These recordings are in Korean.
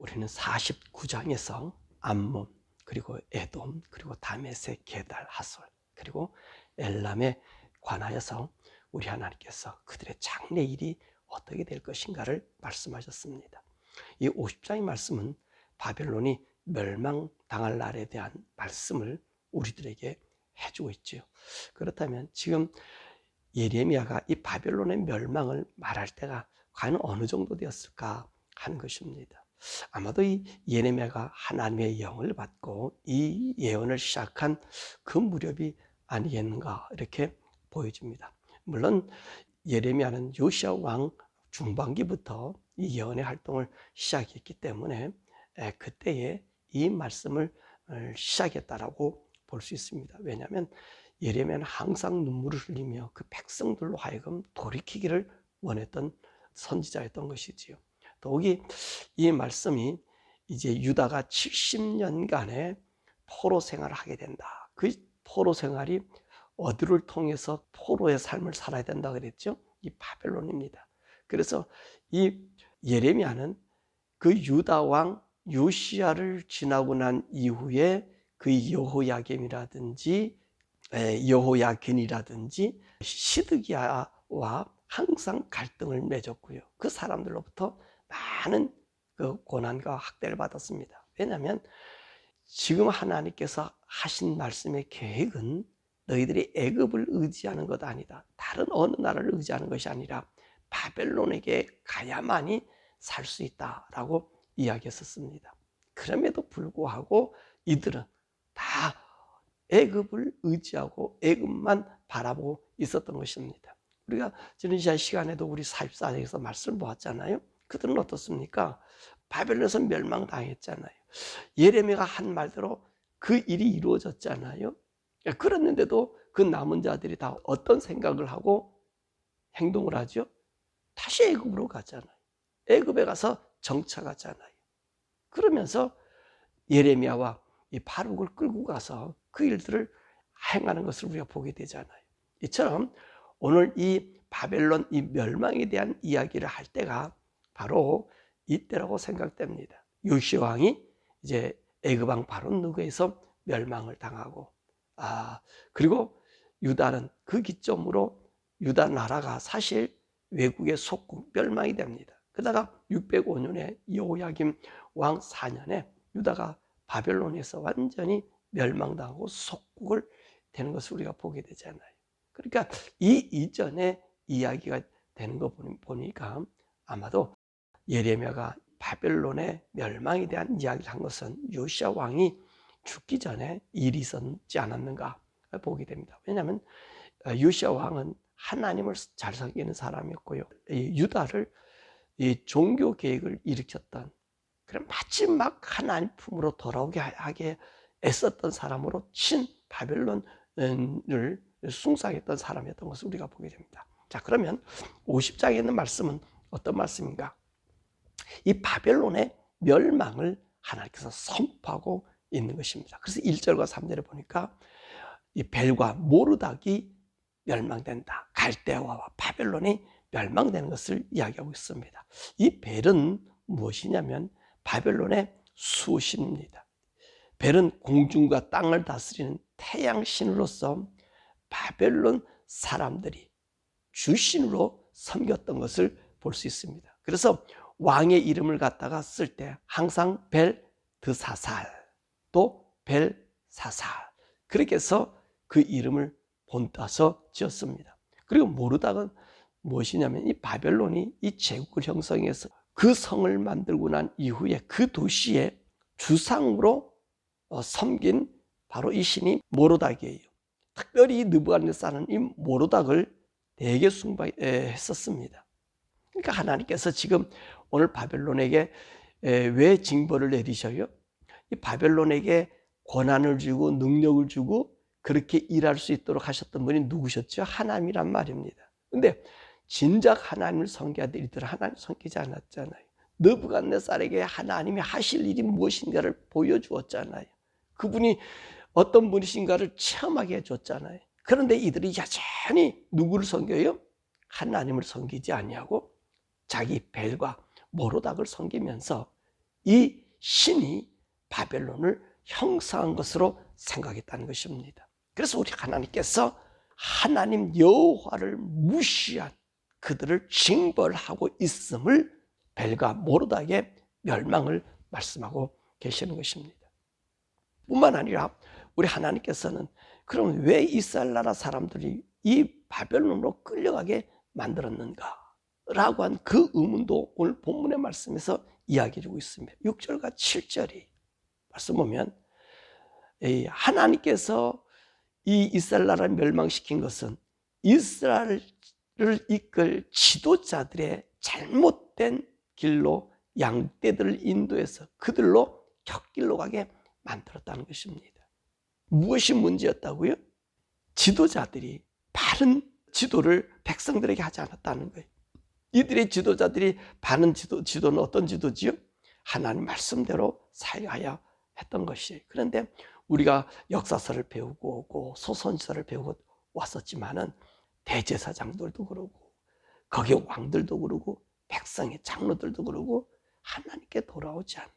우리는 49장에서 암몬, 그리고 에돔, 그리고 다메섹, 게달, 하솔, 그리고 엘람에 관하여서 우리 하나님께서 그들의 장래일이 어떻게 될 것인가를 말씀하셨습니다. 이 50장의 말씀은 바벨론이 멸망당할 날에 대한 말씀을 우리들에게 해주고 있지요. 그렇다면 지금 예레미야가 이 바벨론의 멸망을 말할 때가 과연 어느 정도 되었을까 하는 것입니다. 아마도 이 예레미야가 하나님의 영을 받고 이 예언을 시작한 그 무렵이 아니겠는가 이렇게 보여집니다. 물론 예레미야는 요시야 왕 중반기부터 이 예언의 활동을 시작했기 때문에 그때에 이 말씀을 시작했다라고 볼 수 있습니다. 왜냐하면 예레미야는 항상 눈물을 흘리며 그 백성들로 하여금 돌이키기를 원했던 선지자였던 것이지요. 더욱이 이 말씀이 이제 유다가 70년간의 포로 생활을 하게 된다. 그 포로 생활이 어디를 통해서 포로의 삶을 살아야 된다 그랬죠? 이 바벨론입니다. 그래서 이 예레미야는 그 유다 왕 요시야를 지나고 난 이후에 그 여호야긴이라든지 시드기야와 항상 갈등을 맺었고요. 그 사람들로부터 많은 그 고난과 학대를 받았습니다. 왜냐하면 지금 하나님께서 하신 말씀의 계획은 너희들이 애굽을 의지하는 것 아니다. 다른 어느 나라를 의지하는 것이 아니라 바벨론에게 가야만이 살 수 있다라고 이야기했었습니다. 그럼에도 불구하고 이들은 다 애굽을 의지하고 애굽만 바라보고 있었던 것입니다. 우리가 지난 시간에도 우리 44장에서 말씀을 보았잖아요. 그들은 어떻습니까? 바벨론에서 멸망당했잖아요. 예레미야가 한 말대로 그 일이 이루어졌잖아요. 그랬는데도 그 남은 자들이 다 어떤 생각을 하고 행동을 하죠? 다시 애굽으로 가잖아요. 애굽에 가서 정착하잖아요. 그러면서 예레미야와 이 바룩을 끌고 가서 그 일들을 행하는 것을 우리가 보게 되잖아요. 이처럼 오늘 이 바벨론 이 멸망에 대한 이야기를 할 때가 바로 이때라고 생각됩니다. 요시야 왕이 이제 애굽 왕 바로 느고에서 멸망을 당하고 그리고 유다는 그 기점으로 유다 나라가 사실 외국의 속국 멸망이 됩니다. 그러다가 605년에 여호야김 왕 4년에 유다가 바벨론에서 완전히 멸망당하고 속국을 되는 것을 우리가 보게 되잖아요. 그러니까 이 이전에 이야기가 되는 거 보니까 아마도 예레미야가 바벨론의 멸망에 대한 이야기를 한 것은 요시야 왕이 죽기 전에 일이 있었지 않았는가 보게 됩니다. 왜냐하면 요시야 왕은 하나님을 잘 섬기는 사람이었고요. 유다를 이 종교 계획을 일으켰던 그런 마지막 하나님 품으로 돌아오게 하게 애썼던 사람으로 친 바벨론을 숭상했던 사람이었던 것을 우리가 보게 됩니다. 자, 그러면 50장에 있는 말씀은 어떤 말씀인가? 이 바벨론의 멸망을 하나님께서 선포하고 있는 것입니다. 그래서 1절과 3절에 보니까 이 벨과 모르닥이 멸망된다. 갈대아와 바벨론이 멸망되는 것을 이야기하고 있습니다. 이 벨은 무엇이냐면 바벨론의 수신입니다. 벨은 공중과 땅을 다스리는 태양신으로서 바벨론 사람들이 주신으로 섬겼던 것을 볼 수 있습니다. 그래서 왕의 이름을 갖다가 쓸 때 항상 벨드사살 또 벨사살 그렇게 해서 그 이름을 본따서 지었습니다. 그리고 모르닥은 무엇이냐면 이 바벨론이 이 제국을 형성해서 그 성을 만들고 난 이후에 그 도시의 주상으로 섬긴 바로 이 신이 모로닥이에요. 특별히 느부갓네살은 이 모로닥을 되게 숭배했었습니다. 그러니까 하나님께서 지금 오늘 바벨론에게 왜 징벌을 내리셔요? 이 바벨론에게 권한을 주고 능력을 주고 그렇게 일할 수 있도록 하셨던 분이 누구셨죠? 하나님이란 말입니다. 근데 진작 하나님을 섬겨야 될 이들은 하나님을 섬기지 않았잖아요. 느부갓네살에게 하나님이 하실 일이 무엇인가를 보여주었잖아요. 그분이 어떤 분이신가를 체험하게 해줬잖아요. 그런데 이들이 여전히 누구를 섬겨요? 하나님을 섬기지 아니하고 자기 벨과 모로닥을 섬기면서 이 신이 바벨론을 형상한 것으로 생각했다는 것입니다. 그래서 우리 하나님께서 하나님 여호와를 무시한 그들을 징벌하고 있음을 벨과 모르닥의 멸망을 말씀하고 계시는 것입니다. 뿐만 아니라 우리 하나님께서는 그럼 왜 이스라엘 나라 사람들이 이 바벨론으로 끌려가게 만들었는가? 라고 한 그 의문도 오늘 본문의 말씀에서 이야기해주고 있습니다. 6절과 7절이 말씀 보면 하나님께서 이 이스라엘 나라를 멸망시킨 것은 이스라엘을 이끌 지도자들의 잘못된 길로 양떼들을 인도해서 그들로 격길로 가게 만들었다는 것입니다. 무엇이 문제였다고요? 지도자들이 바른 지도를 백성들에게 하지 않았다는 거예요. 이들의 지도자들이 바른 지도는 어떤 지도지요? 하나님 말씀대로 사용하여 했던 것이에요. 그런데 우리가 역사서를 배우고 오고 소선지서를 배우고 왔었지만은 대제사장들도 그러고 거기에 왕들도 그러고 백성의 장로들도 그러고 하나님께 돌아오지 않아요.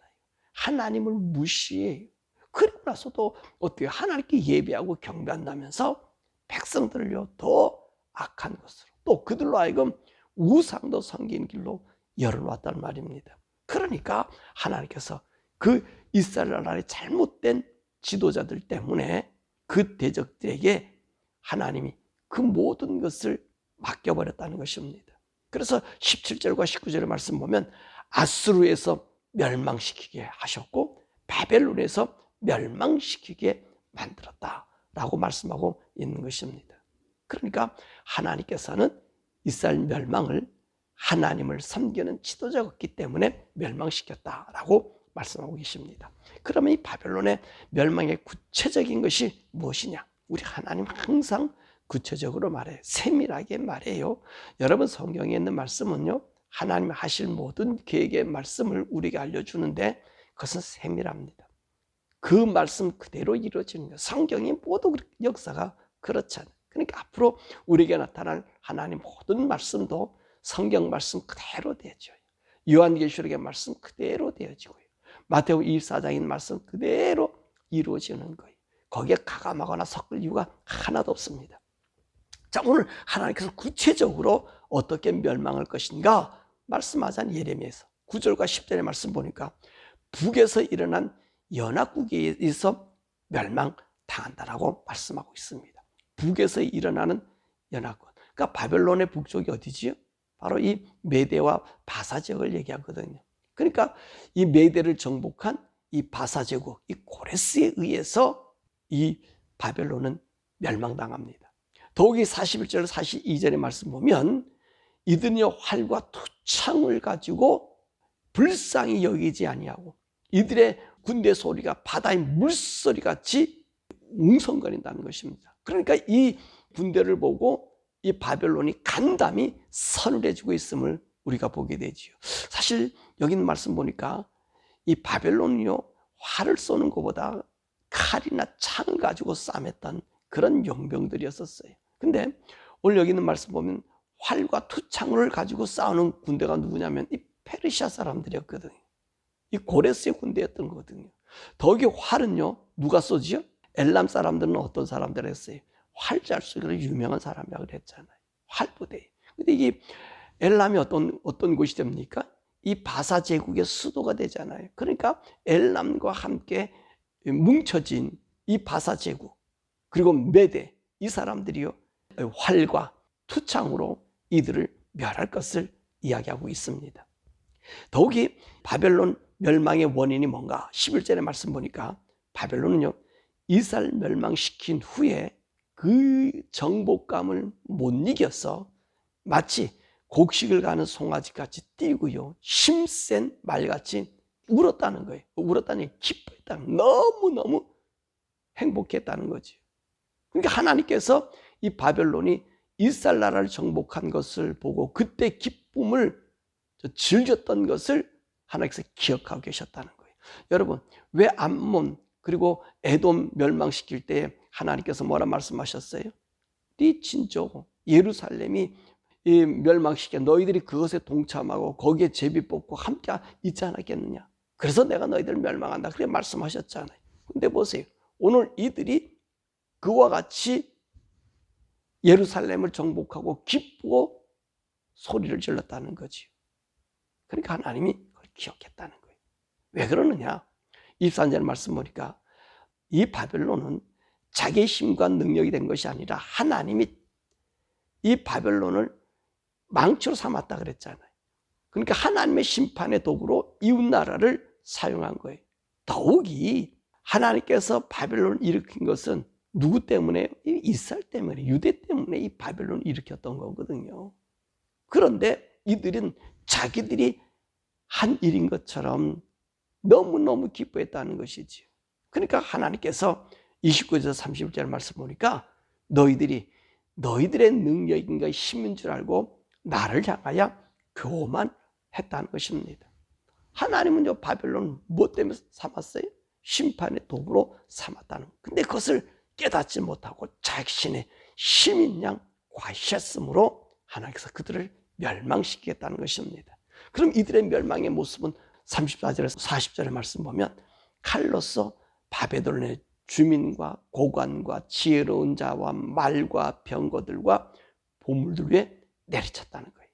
하나님을 무시해요. 그리고 나서도 어떻게 하나님께 예배하고 경배한다면서 백성들을요 더 악한 것으로 또 그들로 하여금 우상도 섬기는 길로 열어놓았단 말입니다. 그러니까 하나님께서 그 이스라엘 나라의 잘못된 지도자들 때문에 그 대적들에게 하나님이 그 모든 것을 맡겨버렸다는 것입니다. 그래서 17절과 19절의 말씀 보면 아수르에서 멸망시키게 하셨고 바벨론에서 멸망시키게 만들었다라고 말씀하고 있는 것입니다. 그러니까 하나님께서는 이스라엘 멸망을 하나님을 섬기는 지도자가 없기 때문에 멸망시켰다라고 말씀하고 계십니다. 그러면 이 바벨론의 멸망의 구체적인 것이 무엇이냐? 우리 하나님 항상 구체적으로 말해요. 세밀하게 말해요. 여러분 성경에 있는 말씀은요, 하나님 하실 모든 계획의 말씀을 우리에게 알려주는데 그것은 세밀합니다. 그 말씀 그대로 이루어지는 거예요. 성경의 모든 역사가 그렇잖아요. 그러니까 앞으로 우리에게 나타날 하나님 모든 말씀도 성경 말씀 그대로 되어져요. 요한계시록의 말씀 그대로 되어지고요. 마태복음 24장인 말씀 그대로 이루어지는 거예요. 거기에 가감하거나 섞을 이유가 하나도 없습니다. 자, 오늘 하나님께서 구체적으로 어떻게 멸망할 것인가 말씀하자는 예레미야에서 9절과 10절의 말씀 보니까 북에서 일어난 연합국에 의해서 멸망당한다라고 말씀하고 있습니다. 북에서 일어나는 연합국. 그러니까 바벨론의 북쪽이 어디지요? 바로 이 메대와 바사 지역을 얘기하거든요. 그러니까 이 메대를 정복한 이 바사 제국, 이 고레스에 의해서 이 바벨론은 멸망당합니다. 더욱이 41절, 42절의 말씀 보면 이들은요 활과 투창을 가지고 불쌍히 여기지 아니하고 이들의 군대 소리가 바다의 물소리 같이 웅성거린다는 것입니다. 그러니까 이 군대를 보고 이 바벨론이 간담이 서늘해지고 있음을 우리가 보게 되지요. 사실 여기 있는 말씀 보니까 이 바벨론이요 활을 쏘는 것보다 칼이나 창을 가지고 싸맸던 그런 용병들이었었어요. 근데 오늘 여기 있는 말씀 보면 활과 투창을 가지고 싸우는 군대가 누구냐면 이 페르시아 사람들이었거든요. 이 고레스의 군대였던 거거든요. 더욱이 활은요 누가 쏘지요? 엘람 사람들은 어떤 사람들이었어요? 활 잘 쏘기로 유명한 사람이라고 그랬잖아요. 활부대. 근데 이게 엘람이 어떤 곳이 됩니까? 이 바사 제국의 수도가 되잖아요. 그러니까 엘람과 함께 뭉쳐진 이 바사 제국 그리고 메대 이 사람들이요 활과 투창으로 이들을 멸할 것을 이야기하고 있습니다. 더욱이 바벨론 멸망의 원인이 뭔가 11절의 말씀 보니까 바벨론은요 이스라엘 멸망시킨 후에 그 정복감을 못 이겨서 마치 곡식을 가는 송아지같이 뛰고요 힘센 말같이 울었다는 거예요. 울었다니 기뻐했다는 너무너무 행복했다는 거죠. 그러니까 하나님께서 이 바벨론이 이스라엘 나라를 정복한 것을 보고 그때 기쁨을 즐겼던 것을 하나님께서 기억하고 계셨다는 거예요. 여러분 왜 암몬 그리고 에돔 멸망시킬 때 하나님께서 뭐라 말씀하셨어요? 네 친족 예루살렘이 멸망시켜 너희들이 그것에 동참하고 거기에 제비 뽑고 함께 있지 않았겠느냐? 그래서 내가 너희들 멸망한다. 그렇게 말씀하셨잖아요. 근데 보세요. 오늘 이들이 그와 같이 예루살렘을 정복하고 기쁘고 소리를 질렀다는 거지요. 그러니까 하나님이 그걸 기억했다는 거예요. 왜 그러느냐? 24절 말씀 보니까 이 바벨론은 자기의 힘과 능력이 된 것이 아니라 하나님이 이 바벨론을 망치로 삼았다 그랬잖아요. 그러니까 하나님의 심판의 도구로 이웃나라를 사용한 거예요. 더욱이 하나님께서 바벨론을 일으킨 것은 누구 때문에? 이스라엘 때문에, 유대 때문에 이 바벨론을 일으켰던 거거든요. 그런데 이들은 자기들이 한 일인 것처럼 너무너무 기뻐했다는 것이지요. 그러니까 하나님께서 29절 31절 말씀 보니까 너희들의 능력인가 힘인 줄 알고 나를 향하여 교만했다는 것입니다. 하나님은 바벨론 무엇 때문에 삼았어요? 심판의 도구로 삼았다는 것. 근데 그것을 깨닫지 못하고 자신의 힘인 양 과시했으므로 하나님께서 그들을 멸망시키겠다는 것입니다. 그럼 이들의 멸망의 모습은 34절에서 40절의 말씀 보면 칼로서 바벨론의 주민과 고관과 지혜로운 자와 말과 병거들과 보물들 위에 내리쳤다는 거예요.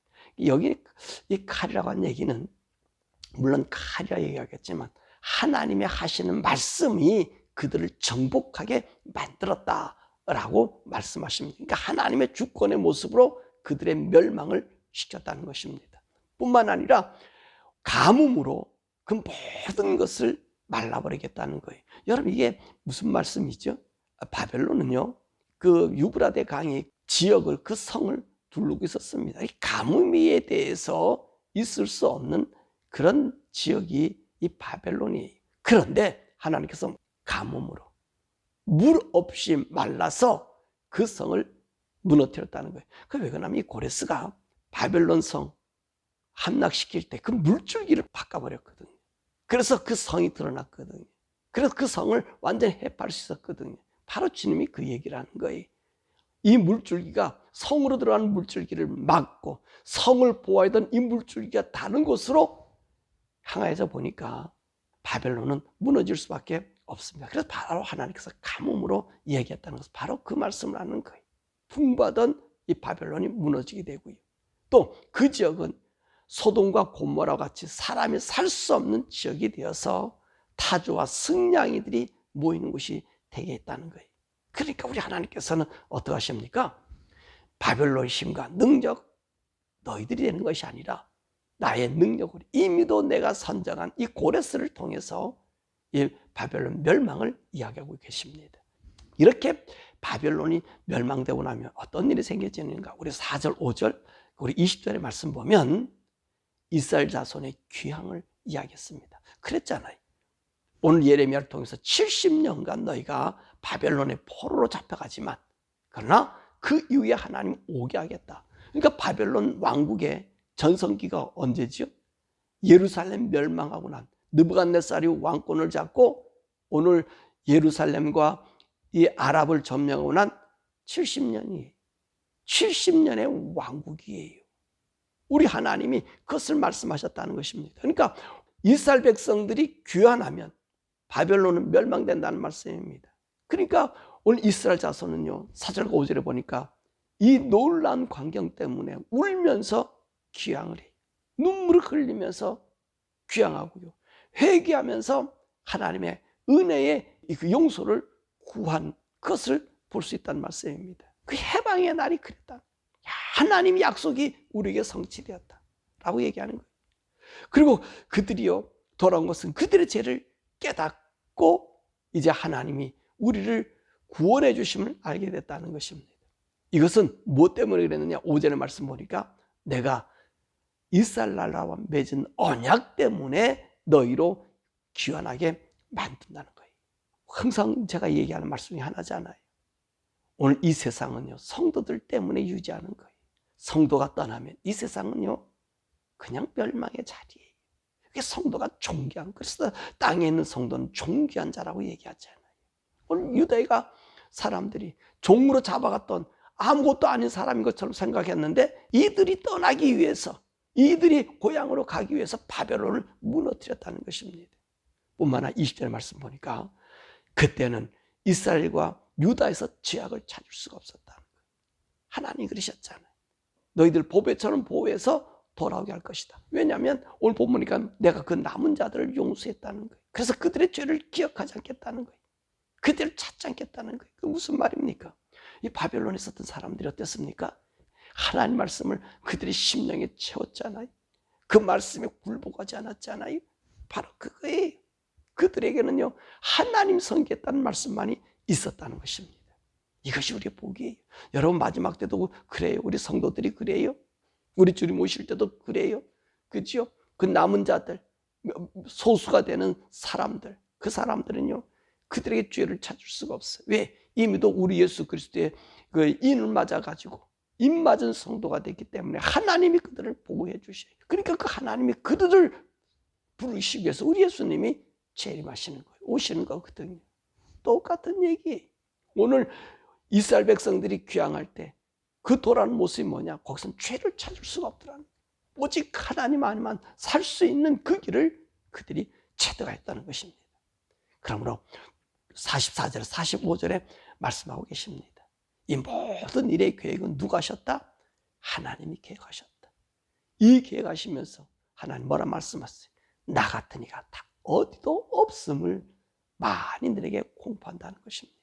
여기 이 칼이라고 하는 얘기는 물론 칼이라 얘기하겠지만 하나님의 하시는 말씀이 그들을 정복하게 만들었다라고 말씀하십니다. 그러니까 하나님의 주권의 모습으로 그들의 멸망을 시켰다는 것입니다. 뿐만 아니라 가뭄으로 그 모든 것을 말라버리겠다는 거예요. 여러분 이게 무슨 말씀이죠? 바벨론은요 그 유브라데 강의 지역을 그 성을 두르고 있었습니다. 이 가뭄에 대해서 있을 수 없는 그런 지역이 이 바벨론이에요. 그런데 하나님께서 가뭄으로 물 없이 말라서 그 성을 무너뜨렸다는 거예요. 왜 그러냐면 이 고레스가 바벨론 성 함락시킬 때 그 물줄기를 바꿔버렸거든요. 그래서 그 성이 드러났거든요. 그래서 그 성을 완전히 해파할 수 있었거든요. 바로 주님이 그 얘기를 하는 거예요. 이 물줄기가 성으로 들어가는 물줄기를 막고 성을 보호하던 이 물줄기가 다른 곳으로 향하여서 보니까 바벨론은 무너질 수밖에 없습니다. 그래서 바로 하나님께서 가뭄으로 얘기했다는 것은 바로 그 말씀을 하는 거예요. 풍부하던 이 바벨론이 무너지게 되고요. 또 그 지역은 소돔과 고모라와 같이 사람이 살 수 없는 지역이 되어서 타조와 승냥이들이 모이는 곳이 되게 했다는 거예요. 그러니까 우리 하나님께서는 어떻게 하십니까? 바벨론의 힘과 능력 너희들이 되는 것이 아니라 나의 능력으로 이미도 내가 선정한 이 고레스를 통해서 이 바벨론 멸망을 이야기하고 계십니다. 이렇게 바벨론이 멸망되고 나면 어떤 일이 생겨지는가? 우리 4절, 5절, 우리 20절의 말씀 보면 이스라엘 자손의 귀향을 이야기했습니다. 그랬잖아요. 오늘 예레미야를 통해서 70년간 너희가 바벨론의 포로로 잡혀가지만 그러나 그 이후에 하나님 오게 하겠다. 그러니까 바벨론 왕국의 전성기가 언제죠? 예루살렘 멸망하고 난 느부갓네살이 왕권을 잡고 오늘 예루살렘과 이 아랍을 점령하고 난 70년이 70년의 왕국이에요. 우리 하나님이 그것을 말씀하셨다는 것입니다. 그러니까 이스라엘 백성들이 귀환하면 바벨론은 멸망된다는 말씀입니다. 그러니까 오늘 이스라엘 자손은요 4절과 5절에 보니까 이 놀라운 광경 때문에 울면서 귀향을 해요. 눈물을 흘리면서 귀향하고요. 회개하면서 하나님의 은혜의 그 용서를 구한 것을 볼 수 있다는 말씀입니다. 그 해방의 날이 그랬다. 하나님의 약속이 우리에게 성취되었다라고 얘기하는 거예요. 그리고 그들이요 돌아온 것은 그들의 죄를 깨닫고 이제 하나님이 우리를 구원해 주심을 알게 됐다는 것입니다. 이것은 무엇 때문에 그랬느냐? 5절의 말씀 보니까 내가 이스라엘 나라와 맺은 언약 때문에 너희로 귀환하게 만든다는 거예요. 항상 제가 얘기하는 말씀이 하나잖아요. 오늘 이 세상은요 성도들 때문에 유지하는 거예요. 성도가 떠나면 이 세상은요 그냥 멸망의 자리예요. 그게 성도가 존귀한, 그래서 땅에 있는 성도는 존귀한 자라고 얘기하잖아요. 오늘 유대가 사람들이 종으로 잡아갔던 아무것도 아닌 사람인 것처럼 생각했는데 이들이 떠나기 위해서 이들이 고향으로 가기 위해서 바벨론을 무너뜨렸다는 것입니다. 뿐만 아니라 20절의 말씀 보니까 그때는 이스라엘과 유다에서 죄악을 찾을 수가 없었다는 거예요. 하나님이 그러셨잖아요. 너희들 보배처럼 보호해서 돌아오게 할 것이다. 왜냐하면 오늘 보니까 내가 그 남은 자들을 용서했다는 거예요. 그래서 그들의 죄를 기억하지 않겠다는 거예요. 그들을 찾지 않겠다는 거예요. 그 무슨 말입니까? 이 바벨론에 있었던 사람들이 어땠습니까? 하나님 말씀을 그들의 심령에 채웠잖아요. 그 말씀에 굴복하지 않았잖아요. 바로 그거예요. 그들에게는요, 하나님 섬기겠다는 말씀만이 있었다는 것입니다. 이것이 우리의 복이에요. 여러분 마지막 때도 그래요. 우리 성도들이 그래요. 우리 주님 오실 때도 그래요. 그죠? 그 남은 자들, 소수가 되는 사람들, 그 사람들은요, 그들에게 죄를 찾을 수가 없어요. 왜? 이미도 우리 예수 그리스도의 그 인을 맞아가지고 입 맞은 성도가 됐기 때문에 하나님이 그들을 보호해 주셔요. 그러니까 그 하나님이 그들을 부르시기 위해서 우리 예수님이 재림하시는 거예요. 오시는 거거든요. 똑같은 얘기예요. 오늘 이스라엘 백성들이 귀향할 때 그 돌아오는 모습이 뭐냐? 거기서는 죄를 찾을 수가 없더라는 거예요. 오직 하나님 안에만 살 수 있는 그 길을 그들이 채택했다는 것입니다. 그러므로 44절, 45절에 말씀하고 계십니다. 이 모든 일의 계획은 누가 하셨다? 하나님이 계획하셨다. 이 계획하시면서 하나님 뭐라 말씀하셨어요? 나 같은 이가 다 어디도 없음을 만인들에게 공포한다는 것입니다.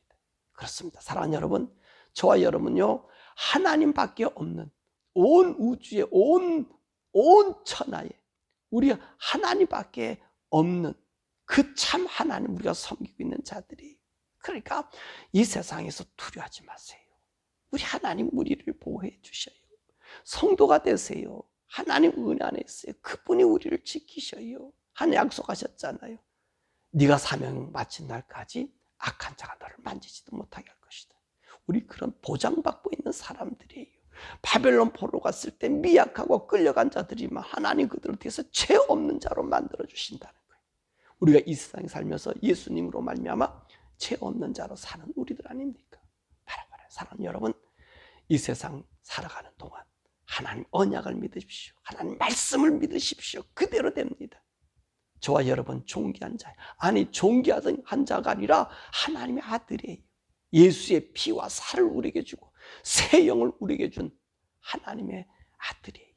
그렇습니다. 사랑하는 여러분, 저와 여러분요, 하나님밖에 없는 온 우주에 온 천하에 우리 하나님밖에 없는 그 참 하나님 우리가 섬기고 있는 자들이. 그러니까 이 세상에서 두려워하지 마세요. 우리 하나님 우리를 보호해 주셔요. 성도가 되세요. 하나님 은혜 안에 있어요. 그분이 우리를 지키셔요. 하나님 약속하셨잖아요. 네가 사명 마친 날까지 악한 자가 너를 만지지도 못하게 할 것이다. 우리 그런 보장받고 있는 사람들이에요. 바벨론 포로 갔을 때 미약하고 끌려간 자들이지만 하나님 그들을 통해서 죄 없는 자로 만들어 주신다는 거예요. 우리가 이 세상에 살면서 예수님으로 말미암아 죄 없는 자로 사는 우리들 아닙니까? 바로 사랑하는 여러분, 이 세상 살아가는 동안 하나님 언약을 믿으십시오. 하나님 말씀을 믿으십시오. 그대로 됩니다. 저와 여러분 존귀한 자, 아니 존귀한 자가 아니라 하나님의 아들이에요. 예수의 피와 살을 우리에게 주고 새 영을 우리에게 준 하나님의 아들이에요.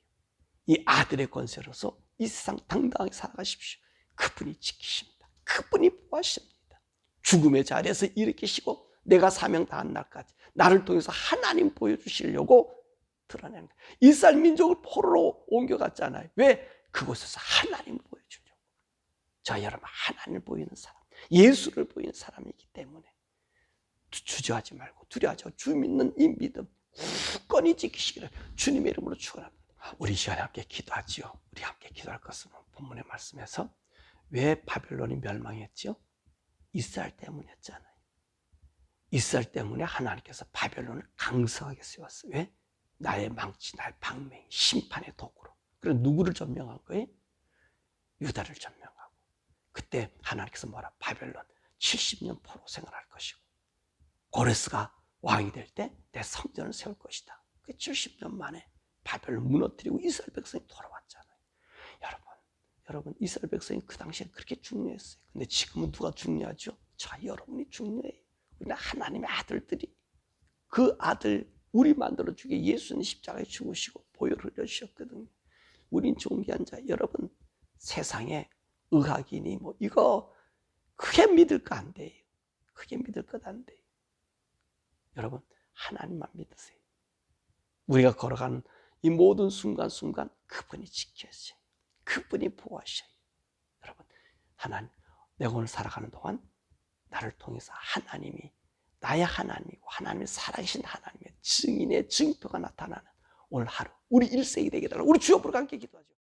이 아들의 권세로서 이 세상 당당하게 살아가십시오. 그분이 지키십니다. 그분이 보호하십니다. 죽음의 자리에서 일으키시고 내가 사명 다한 날까지 나를 통해서 하나님 보여주시려고 드러내는 거예요. 이스라엘 민족을 포로로 옮겨갔잖아요. 왜? 그곳에서 하나님을 보여주려고. 저 여러분 하나님을 보이는 사람, 예수를 보이는 사람이기 때문에 주저하지 말고 두려워하지 말고 주 믿는 이 믿음 굳건히 지키시기를 주님의 이름으로 축원합니다. 우리 시간에 함께 기도하지요. 우리 함께 기도할 것은 본문의 말씀에서 왜 바벨론이 멸망했지요? 이스라엘 때문이었잖아요. 이스라엘 때문에 하나님께서 바벨론을 강성하게 세웠어요. 왜? 나의 망치, 나의 방맹, 심판의 도구로. 그래서 누구를 점령한 거예요? 유다를 점령하고. 그때 하나님께서 뭐라? 바벨론 70년 포로 생활할 것이고 고레스가 왕이 될 때 내 성전을 세울 것이다. 그 70년 만에 바벨론 무너뜨리고 이스라엘 백성이 돌아왔잖아요. 여러분 이스라엘 백성이 그 당시에 그렇게 중요했어요. 근데 지금은 누가 중요하죠? 저 여러분이 중요해요. 우리는 하나님의 아들들이 그 아들 우리 만들어주게 예수님 십자가에 죽으시고 보혈을 흘려주셨거든요. 우린 존귀한 자. 여러분 세상에 의학이니 뭐 이거 크게 믿을 거 안 돼요. 크게 믿을 것 안 돼요. 여러분 하나님만 믿으세요. 우리가 걸어가는 이 모든 순간순간 그분이 지켜주세요. 그분이 보호하셔요. 여러분 하나님 내가 오늘 살아가는 동안 나를 통해서 하나님이 나의 하나님이고 하나님의 살아계신 하나님의 증인의 증표가 나타나는 오늘 하루 우리 일생이 되게 달라. 우리 주여 부르고 함께 기도하죠.